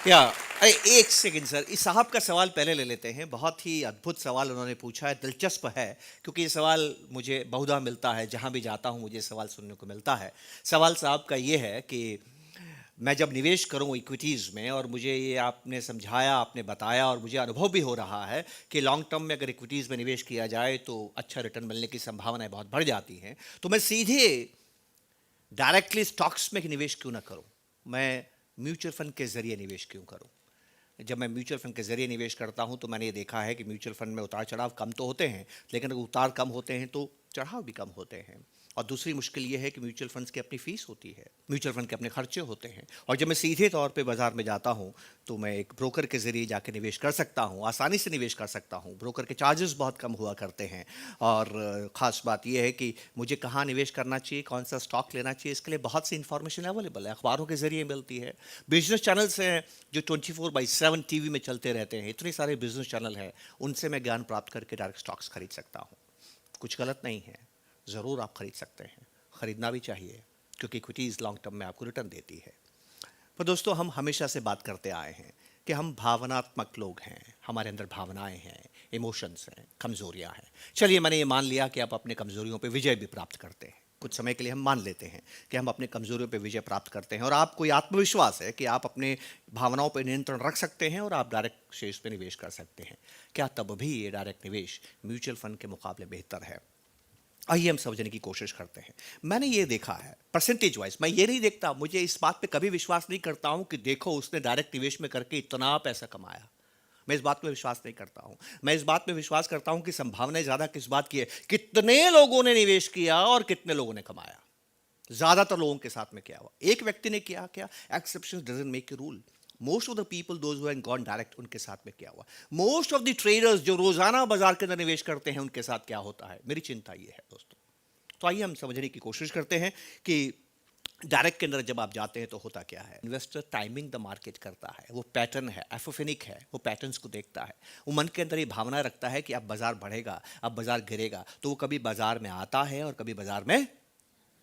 या अरे एक सेकंड सर, इस साहब का सवाल पहले ले लेते हैं। बहुत ही अद्भुत सवाल उन्होंने पूछा है, दिलचस्प है, क्योंकि ये सवाल मुझे बहुधा मिलता है, जहां भी जाता हूं मुझे सवाल सुनने को मिलता है। सवाल साहब का ये है कि मैं जब निवेश करूं इक्विटीज़ में, और मुझे ये आपने समझाया, आपने बताया, और मुझे अनुभव भी हो रहा है कि लॉन्ग टर्म में अगर इक्विटीज़ में निवेश किया जाए तो अच्छा रिटर्न मिलने की संभावनाएं बहुत बढ़ जाती हैं। तो मैं सीधे डायरेक्टली स्टॉक्स में निवेश क्यों ना करूं, मैं म्यूचुअल फंड के जरिए निवेश क्यों करूं? जब मैं म्यूचुअल फंड के जरिए निवेश करता हूं तो मैंने ये देखा है कि म्यूचुअल फंड में उतार चढ़ाव कम तो होते हैं, लेकिन अगर उतार कम होते हैं तो चढ़ाव भी कम होते हैं। और दूसरी मुश्किल ये है कि म्यूचुअल फंड्स की अपनी फीस होती है, म्यूचुअल फंड के अपने खर्चे होते हैं। और जब मैं सीधे तौर पे बाजार में जाता हूं तो मैं एक ब्रोकर के जरिए जाके निवेश कर सकता हूं, आसानी से निवेश कर सकता हूं। ब्रोकर के चार्जेस बहुत कम हुआ करते हैं। और ख़ास बात यह है कि मुझे कहाँ निवेश करना चाहिए, कौन सा स्टॉक लेना चाहिए, इसके लिए बहुत सी इंफॉर्मेशन अवेलेबल है, अखबारों के जरिए मिलती है। बिजनेस चैनल्स हैं जो 24/7 टीवी में चलते रहते हैं, इतने सारे बिजनेस चैनल हैं, उनसे मैं ज्ञान प्राप्त करके डायरेक्ट स्टॉक्स खरीद सकता हूँ। कुछ गलत नहीं है, ज़रूर आप खरीद सकते हैं, खरीदना भी चाहिए, क्योंकि इक्विटीज़ लॉन्ग टर्म में आपको रिटर्न देती है। पर दोस्तों, हम हमेशा से बात करते आए हैं कि हम भावनात्मक लोग हैं, हमारे अंदर भावनाएं हैं, इमोशंस हैं, कमजोरियां हैं। चलिए, मैंने ये मान लिया कि आप अपने कमजोरियों पे विजय भी प्राप्त करते हैं। कुछ समय के लिए हम मान लेते हैं कि हम अपने कमजोरियों पे विजय प्राप्त करते हैं, और आपको ये आत्मविश्वास है कि आप अपने भावनाओं पर नियंत्रण रख सकते हैं और आप डायरेक्ट शेयर्स पे निवेश कर सकते हैं। क्या तब भी ये डायरेक्ट निवेश म्यूचुअल फंड के मुकाबले बेहतर है? आइए हम समझने की कोशिश करते हैं। मैंने ये देखा है परसेंटेज वाइज, मैं ये नहीं देखता, मुझे इस बात पे कभी विश्वास नहीं करता हूं कि देखो उसने डायरेक्ट निवेश में करके इतना पैसा कमाया। मैं इस बात पे विश्वास नहीं करता हूं। मैं इस बात पे विश्वास करता हूं कि संभावनाएं ज्यादा किस बात की है, कितने लोगों ने निवेश किया और कितने लोगों ने कमाया। ज्यादातर लोगों के साथ में क्या हुआ, एक व्यक्ति ने किया क्या, exception doesn't make a rule. Most of the people those who have gone direct, उनके साथ में क्या हुआ। मोस्ट ऑफ द ट्रेडर्स जो रोजाना बाजार के अंदर निवेश करते हैं, उनके साथ क्या होता है। मेरी चिंता ये है दोस्तों। तो आइए हम समझने की कोशिश करते हैं कि डायरेक्ट के अंदर जब आप जाते हैं तो होता क्या है। इन्वेस्टर टाइमिंग द मार्केट करता है, वो पैटर्न है, एफोफेनिक है, वो पैटर्न्स को देखता है। वो मन के अंदर ये भावना रखता है कि अब बाजार बढ़ेगा, अब बाजार गिरेगा, तो वो कभी बाजार में आता है और कभी बाजार में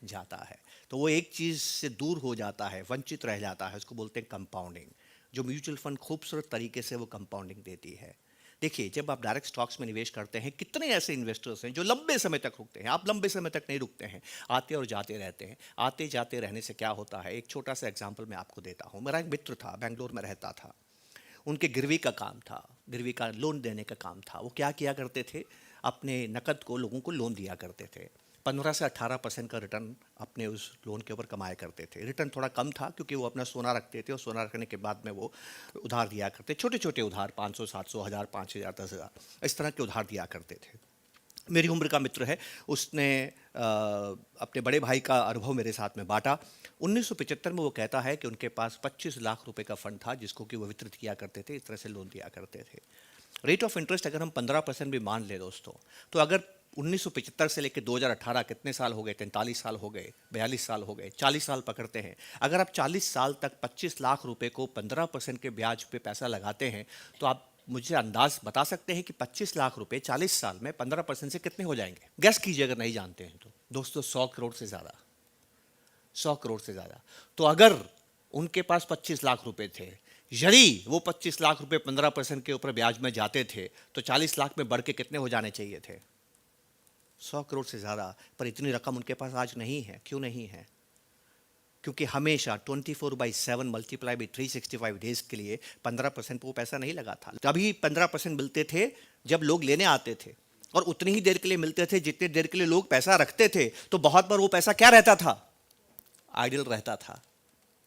जाता है। तो वो एक चीज से दूर हो जाता है, वंचित रह जाता है, उसको बोलते हैं कंपाउंडिंग। जो म्यूचुअल फंड खूबसूरत तरीके से वो कंपाउंडिंग देती है। देखिए, जब आप डायरेक्ट स्टॉक्स में निवेश करते हैं, कितने ऐसे इन्वेस्टर्स हैं जो लंबे समय तक रुकते हैं। आप लंबे समय तक नहीं रुकते हैं, आते और जाते रहते हैं। आते जाते रहने से क्या होता है, एक छोटा सा एग्जांपल मैं आपको देता हूँ। मेरा एक मित्र था, बेंगलोर में रहता था। उनके गिरवी का काम था, गिरवी का लोन देने का काम था। वो क्या किया करते थे, अपने नकद को लोगों को लोन दिया करते थे। 15 से 18% का रिटर्न अपने उस लोन के ऊपर कमाया करते थे। रिटर्न थोड़ा कम था क्योंकि वो अपना सोना रखते थे, और सोना रखने के बाद में वो उधार दिया करते, छोटे छोटे उधार, 500, 700, 1000, 5000, 10,000, इस तरह के उधार दिया करते थे। मेरी उम्र का मित्र है, उसने अपने बड़े भाई का अनुभव मेरे साथ में बांटा। 1975 में वो कहता है कि उनके पास 25 लाख रुपए का फंड था, जिसको कि वो वितरित किया करते थे, इस तरह से लोन दिया करते थे। रेट ऑफ इंटरेस्ट अगर हम 15% भी मान ले दोस्तों, तो अगर 1975 से लेकर 2018 कितने साल हो गए, 43 साल हो गए, 42 साल हो गए, 40 साल पकड़ते हैं। अगर आप 40 साल तक 25 लाख रुपए को 15% के ब्याज पे पैसा लगाते हैं, तो आप मुझे अंदाज बता सकते हैं कि 25 लाख रुपए 40 साल में 15% से कितने हो जाएंगे। गैस कीजिए अगर नहीं जानते हैं तो। दोस्तों, 100 करोड़ से ज़्यादा, 100 करोड़ से ज़्यादा। तो अगर उनके पास 25 लाख रुपए थे, यदि वो 25 लाख रुपए 15% के ऊपर ब्याज में जाते थे, तो 40 लाख में बढ़ के कितने हो जाने चाहिए थे, 100 करोड़ से ज़्यादा। पर इतनी रकम उनके पास आज नहीं है। क्यों नहीं है? क्योंकि हमेशा 24/7 मल्टीप्लाई बाई 365 डेज के लिए 15% वो पैसा नहीं लगा था। तभी 15% मिलते थे जब लोग लेने आते थे, और उतनी ही देर के लिए मिलते थे जितनी देर के लिए लोग पैसा रखते थे। तो बहुत बार वो पैसा क्या रहता था, आइडियल रहता था।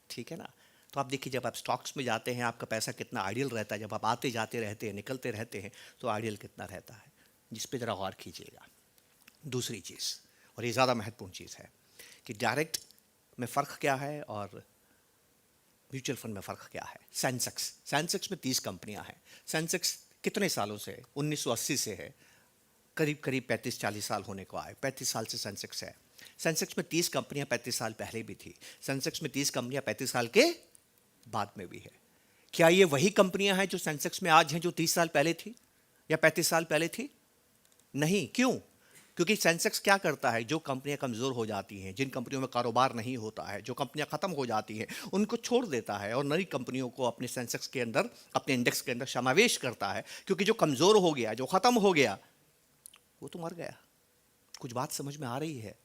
ठीक है ना? तो आप देखिए, जब आप स्टॉक्स में जाते हैं, आपका पैसा कितना आइडियल रहता है। जब आप आते जाते रहते हैं, निकलते रहते हैं, तो आइडियल कितना रहता है, जिस पे ज़रा गौर कीजिएगा। दूसरी चीज़, और ये ज़्यादा महत्वपूर्ण चीज़ है, कि डायरेक्ट में फ़र्क क्या है और म्यूचुअल फंड में फ़र्क क्या है। सेंसेक्स में 30 कंपनियां हैं। सेंसेक्स कितने सालों से, 1980 से है, करीब करीब 35-40 साल होने को आए। 35 साल से सेंसेक्स है। सेंसेक्स में 30 कंपनियां 35 साल पहले भी थी। सेंसेक्स में 30 कंपनियां 35 साल के बाद में भी है। क्या ये वही कंपनियां हैं जो सेंसेक्स में आज हैं, जो 30 साल पहले थी या 35 साल पहले थी? नहीं। क्यों? क्योंकि सेंसेक्स क्या करता है, जो कंपनियां कमज़ोर हो जाती हैं, जिन कंपनियों में कारोबार नहीं होता है, जो कंपनियां ख़त्म हो जाती हैं, उनको छोड़ देता है और नई कंपनियों को अपने सेंसेक्स के अंदर, अपने इंडेक्स के अंदर समावेश करता है। क्योंकि जो कमज़ोर हो गया, जो ख़त्म हो गया, वो तो मर गया। कुछ बात समझ में आ रही है?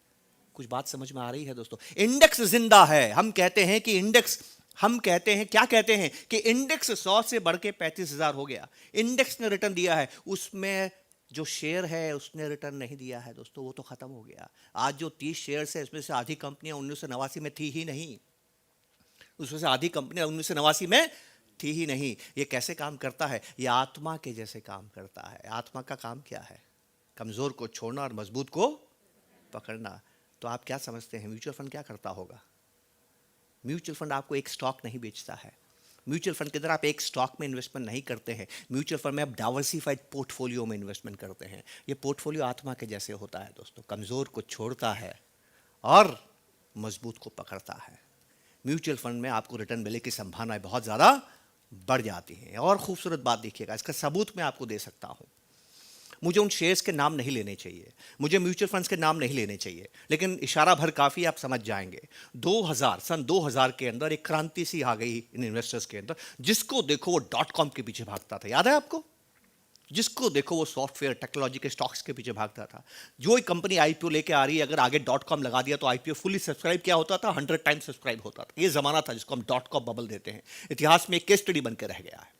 कुछ बात समझ में आ रही है दोस्तों? इंडेक्स जिंदा है। हम कहते हैं कि इंडेक्स, हम कहते हैं, क्या कहते हैं कि इंडेक्स 100 से बढ़ के 35,000 हो गया। इंडेक्स ने रिटर्न दिया है, उसमें जो शेयर है उसने रिटर्न नहीं दिया है दोस्तों, वो तो खत्म हो गया। आज जो 30 शेयर्स है, इसमें से आधी कंपनियां 1989 में थी ही नहीं। उसमें से आधी कंपनियां 1989 में थी ही नहीं। ये कैसे काम करता है? ये आत्मा के जैसे काम करता है। आत्मा का काम क्या है? कमजोर को छोड़ना और मजबूत को पकड़ना। तो आप क्या समझते हैं म्यूचुअल फंड क्या करता होगा? म्यूचुअल फंड आपको एक स्टॉक नहीं बेचता है। म्यूचुअल फंड के अंदर आप एक स्टॉक में इन्वेस्टमेंट नहीं करते हैं। म्यूचुअल फंड में आप डाइवर्सिफाइड पोर्टफोलियो में इन्वेस्टमेंट करते हैं। ये पोर्टफोलियो आत्मा के जैसे होता है दोस्तों, कमज़ोर को छोड़ता है और मजबूत को पकड़ता है। म्यूचुअल फंड में आपको रिटर्न मिलने की संभावनाएं बहुत ज़्यादा बढ़ जाती हैं। और खूबसूरत बात देखिएगा, इसका सबूत मैं आपको दे सकता हूँ। मुझे उन शेयर्स के नाम नहीं लेने चाहिए, मुझे म्यूचुअल फंड्स के नाम नहीं लेने चाहिए, लेकिन इशारा भर काफ़ी आप समझ जाएंगे। 2000, सन 2000 के अंदर एक क्रांति सी आ गई इन इन्वेस्टर्स के अंदर। जिसको देखो वो डॉट कॉम के पीछे भागता था, याद है आपको? जिसको देखो वो सॉफ्टवेयर टेक्नोलॉजी के स्टॉक्स के पीछे भागता था। जो एक कंपनी आईपीओ लेके आ रही है, अगर आगे डॉट कॉम लगा दिया तो आईपीओ फुली सब्सक्राइब क्या होता था? 100 टाइम्स सब्सक्राइब होता था। ये जमाना था जिसको हम डॉट कॉम बबल देते हैं। इतिहास में एक केस स्टडी बनकर रह गया है।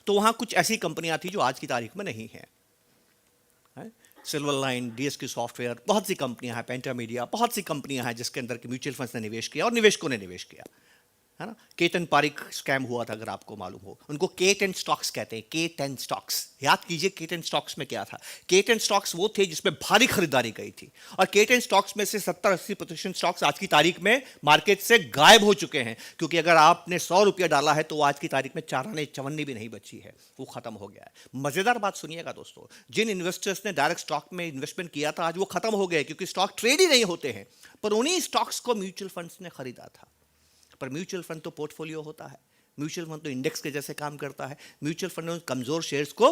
तो वहां कुछ ऐसी कंपनियां थी जो आज की तारीख में नहीं है। सिल्वर लाइन, डीएसके सॉफ्टवेयर, बहुत सी कंपनियां हैं, पेंटा मीडिया, बहुत सी कंपनियां हैं जिसके अंदर के म्यूचुअल फंड्स ने निवेश किया और निवेशकों ने निवेश किया, है ना। केतन पारिक स्कैम हुआ था, अगर आपको मालूम हो। उनको K10 स्टॉक्स कहते हैं, K10 स्टॉक्स। याद कीजिए K10 स्टॉक्स में क्या था। K10 स्टॉक्स वो थे जिसमें भारी खरीदारी गई थी, और K10 स्टॉक्स में से 70-80% स्टॉक्स आज की तारीख में मार्केट से गायब हो चुके हैं। क्योंकि अगर आपने 100 रुपया डाला है तो वो आज की तारीख में 4 आने चवन्नी भी नहीं बची है, वो खत्म हो गया है। मजेदार बात सुनिएगा दोस्तों, जिन इन्वेस्टर्स ने डायरेक्ट स्टॉक में इन्वेस्टमेंट किया था, आज वो खत्म हो गए, क्योंकि स्टॉक ट्रेड ही नहीं होते हैं। पर उन्हीं स्टॉक्स को म्यूचुअल फंड्स ने खरीदा था। पर म्यूचुअल फंड तो पोर्टफोलियो होता है, म्यूचुअल फंड तो इंडेक्स के जैसे काम करता है। म्यूचुअल फंड ने कमजोर शेयर्स को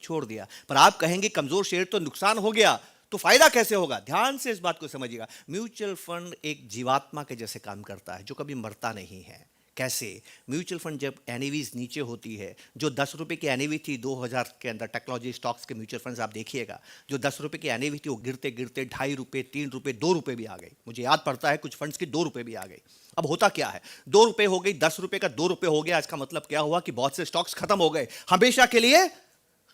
छोड़ दिया। पर आप कहेंगे कमजोर शेयर तो नुकसान हो गया, तो फायदा कैसे होगा? ध्यान से इस बात को समझिएगा। म्यूचुअल फंड एक जीवात्मा के जैसे काम करता है, जो कभी मरता नहीं है। कैसे? म्यूचुअल फंड जब एनएवीज नीचे होती है, जो 10 रुपए की एनएवी थी 2000 के अंदर, टेक्नोलॉजी स्टॉक्स के म्यूचुअल फंड्स आप देखिएगा, जो 10 रुपए की एनएवी थी वो गिरते गिरते 2.5 रुपए, 3 रुपए, 2 रुपए भी आ गई। मुझे याद पड़ता है कुछ फंड्स की 2 रुपए भी आ गई। अब होता क्या है, 2 रुपए हो गई, 10 रुपए का 2 रुपए हो गया। इसका मतलब क्या हुआ कि बहुत से स्टॉक्स खत्म हो गए, हमेशा के लिए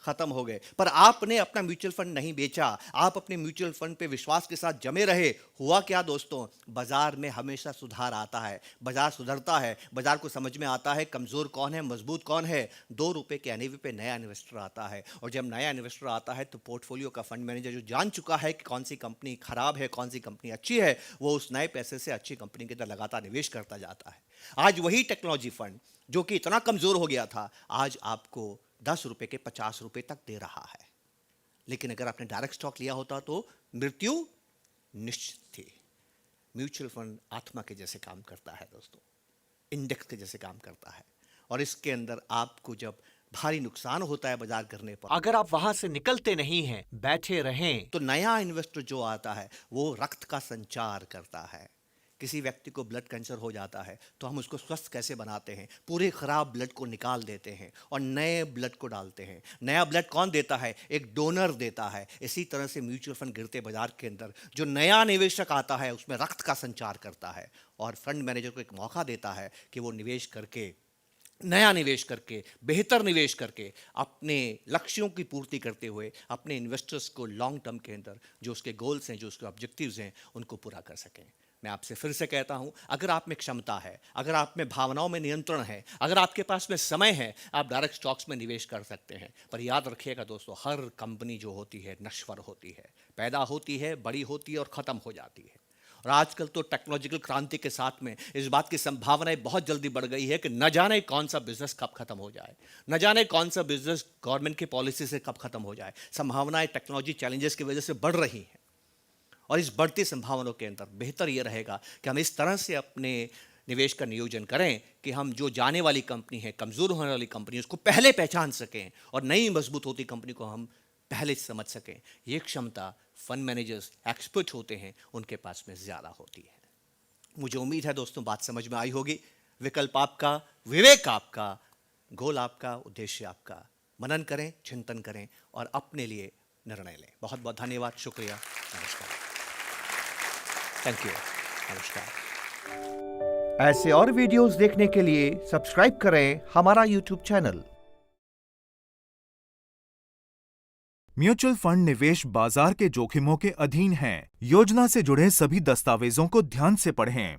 खत्म हो गए। पर आपने अपना म्यूचुअल फंड नहीं बेचा, आप अपने म्यूचुअल फंड पे विश्वास के साथ जमे रहे। हुआ क्या दोस्तों? बाजार में हमेशा सुधार आता है, बाजार सुधरता है, बाजार को समझ में आता है कमजोर कौन है, मजबूत कौन है। 2 रुपए के एनएवी पे नया इन्वेस्टर आता है, और जब नया इन्वेस्टर आता है तो पोर्टफोलियो का फंड मैनेजर जो जान चुका है कि कौन सी कंपनी खराब है, कौन सी कंपनी अच्छी है, वो उस नए पैसे से अच्छी कंपनी के अंदर लगातार निवेश करता जाता है। आज वही टेक्नोलॉजी फंड जो कि इतना कमजोर हो गया था, आज आपको 10 रुपए के 50 रुपए तक दे रहा है। लेकिन अगर आपने डायरेक्ट स्टॉक लिया होता तो मृत्यु निश्चित थी। म्यूचुअल फंड आत्मा के जैसे काम करता है दोस्तों, इंडेक्स के जैसे काम करता है। और इसके अंदर आपको जब भारी नुकसान होता है बाजार करने पर, अगर आप वहां से निकलते नहीं हैं, बैठे रहें, तो नया इन्वेस्टर जो आता है वो रक्त का संचार करता है। किसी व्यक्ति को ब्लड कैंसर हो जाता है तो हम उसको स्वस्थ कैसे बनाते हैं? पूरे खराब ब्लड को निकाल देते हैं और नए ब्लड को डालते हैं। नया ब्लड कौन देता है? एक डोनर देता है। इसी तरह से म्यूचुअल फंड गिरते बाजार के अंदर जो नया निवेशक आता है उसमें रक्त का संचार करता है, और फंड मैनेजर को एक मौका देता है कि वो निवेश करके, नया निवेश करके, बेहतर निवेश करके, अपने लक्ष्यों की पूर्ति करते हुए अपने इन्वेस्टर्स को लॉन्ग टर्म के अंदर जो उसके गोल्स हैं, जो उसके ऑब्जेक्टिव्स हैं, उनको पूरा कर सकें। मैं आपसे फिर से कहता हूं, अगर आप में क्षमता है, अगर आप में भावनाओं में नियंत्रण है, अगर आपके पास में समय है, आप डायरेक्ट स्टॉक्स में निवेश कर सकते हैं। पर याद रखिएगा दोस्तों, हर कंपनी जो होती है नश्वर होती है, पैदा होती है, बड़ी होती है और ख़त्म हो जाती है। और आजकल तो टेक्नोलॉजिकल क्रांति के साथ में इस बात की संभावनाएं बहुत जल्दी बढ़ गई है कि न जाने कौन सा बिजनेस कब खत्म हो जाए, न जाने कौन सा बिजनेस गवर्नमेंट की पॉलिसी से कब खत्म हो जाए। संभावनाएं टेक्नोलॉजी चैलेंजेस की वजह से बढ़ रही हैं, और इस बढ़ती संभावनाओं के अंदर बेहतर यह रहेगा कि हम इस तरह से अपने निवेश का नियोजन करें कि हम जो जाने वाली कंपनी है, कमज़ोर होने वाली कंपनी, उसको पहले पहचान सकें, और नई मजबूत होती कंपनी को हम पहले समझ सकें। ये क्षमता फंड मैनेजर्स एक्सपर्ट होते हैं उनके पास में ज़्यादा होती है। मुझे उम्मीद है दोस्तों बात समझ में आई होगी। विकल्प आपका, विवेक आपका, गोल आपका, उद्देश्य आपका। मनन करें, चिंतन करें और अपने लिए निर्णय लें। बहुत बहुत धन्यवाद, शुक्रिया, नमस्कार। थैंक यू, नमस्कार। ऐसे और वीडियोस देखने के लिए सब्सक्राइब करें हमारा यूट्यूब चैनल। म्यूचुअल फंड निवेश बाजार के जोखिमों के अधीन हैं। योजना से जुड़े सभी दस्तावेजों को ध्यान से पढ़ें।